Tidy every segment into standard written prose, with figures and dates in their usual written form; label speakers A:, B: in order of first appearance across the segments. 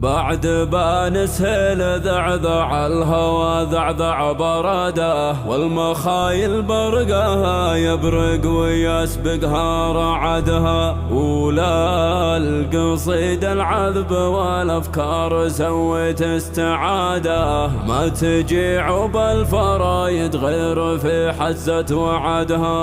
A: بعد بانسهل ذعذع الهوى ذعذع براده، والمخايل برقها يبرق ويسبقها رعدها. ولا القصيد العذب والافكار سويت استعاده، ما تجي عب الفرايد غير في حزة وعدها.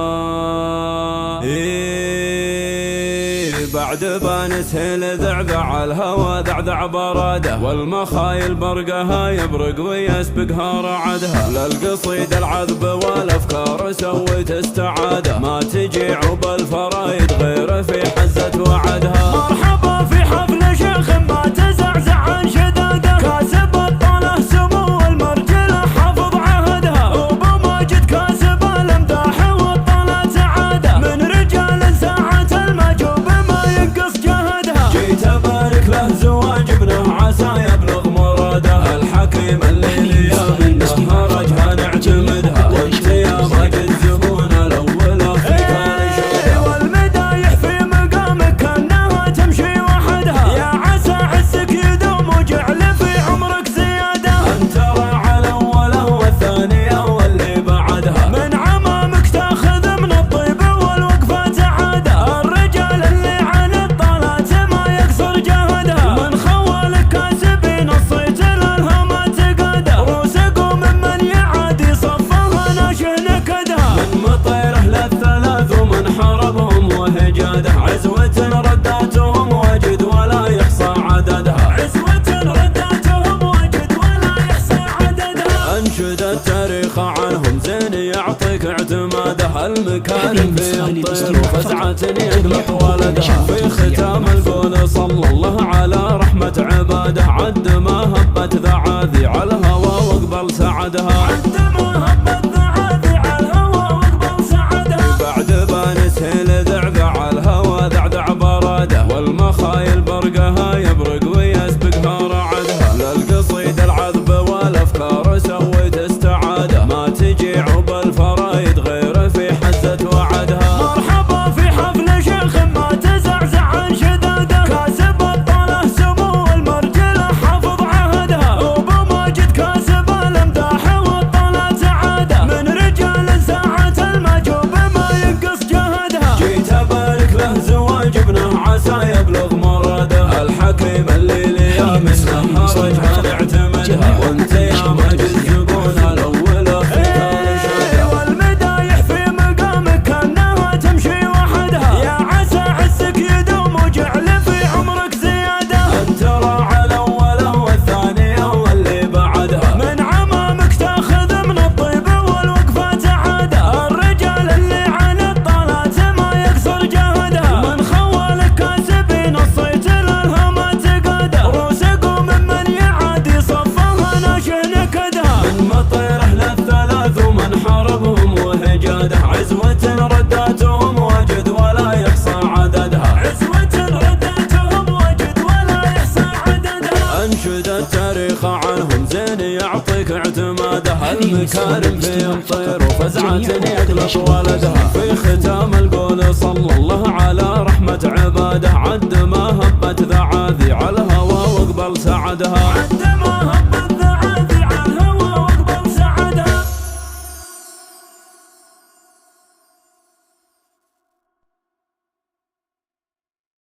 A: بعد بانسهل ذعذع الهوى ذعذع براده، والمخايل برقها يبرق ويسبقها رعدها. للقصيد العذب والافكار سويت استعاده، ما تجي عب الفرايد غير في حزة وعدها.
B: مرحبا في حفل شيخ ما تزعزع عن شداده، كاسب الطاله سمو المرجله حافظ عهدها. وبماجد كاسب الامداح والطاله سعاده، من رجال ساعة المجوب ما ينقص جهدها.
A: جيت ابارك له زواج ابنه عسى يبلغ مراده، الحكيم الليل يا من هرجها نعتمدها. وانت يا ماجد زبون الاول في كان شهدها،
B: والمدايح في مقامك كانها تمشي وحدها. يا عسى عزك يدوم وجعل في عمرك زياده،
A: انت راعى الاول والثانيه واللي بعدها.
B: من عمامك تاخذ من الطيب والوقفه سعاده. الرجال اللي عن الطلات ما يقصر جهدها، من خوالك كاسبين الصيت الالهام تقاده. روسكم ممن يعادي صفها ناشه نكدها،
A: من مطيره للثلاث ومن حربهم وهجاده. عزوة رداتهم وجد ولا يحصى عددها،
B: عزوة رداتهم وجد ولا يحصى عددها.
A: انشد التاريخ عنهم زين يعطيك اعتماده، المكارم في الطير وفزعة يقلط ولدها. في ختام القول صلى الله على رحمة عباده، عد ما هبت ذعاذي على الهوى واقبل سعدها.
B: عندما هبت ذعاذي على الهوى واقبل سعدها.
A: بعد بانسهل ذعذع الهوى ذعذع براده، والمخايل برقها يبرق ويسبقها رعدها. للقصيد العذب والافكار سويت استعاده، ما تجي عب الفرايد غير في حزة وعدها.
B: مرحبا في حفل شيخ ما تزعزع عن شداده، كاسب الطاله سمو المرجله حافظ عهدها. وبماجد كاسب الامداح والطاله سعاده، من رجال ساعة المجوب ما ينقص جهدها.
A: جيت ابارك له زواج ابنه عسى يبلغ مراده، الحكيم الليل يا من هرجها نعتمدها. وانت يا ماجد زبون الاول في كان شهدها،
B: والمدايح في مقامك كانها تمشي وحدها. يا عسى عزك يدوم وجعل في عمرك زياده،
A: انت راعى الاول والثانيه واللي بعدها.
B: من عمامك تاخذ من الطيب والوقفه سعاده. الرجال اللي عن الطلات ما يقصر جهدها، من خوالك كاسبين الصيت الالهام تقاده. روسكم ممن يعادي صفها ناشه نكدها،
A: من مطيره للثلاث ومن حربهم وهجاده. عزوة رداتهم وجد ولا يحصى عددها،
B: عزوة رداتهم وجد ولا يحصى عددها.
A: انشد التاريخ عنهم زين يعطيك اعتماده، المكارم في الطير وفزعة يقلط ولدها. في ختام القول صلى الله على رحمة عباده، عد ما هبت ذعاذي على الهوى واقبل سعدها.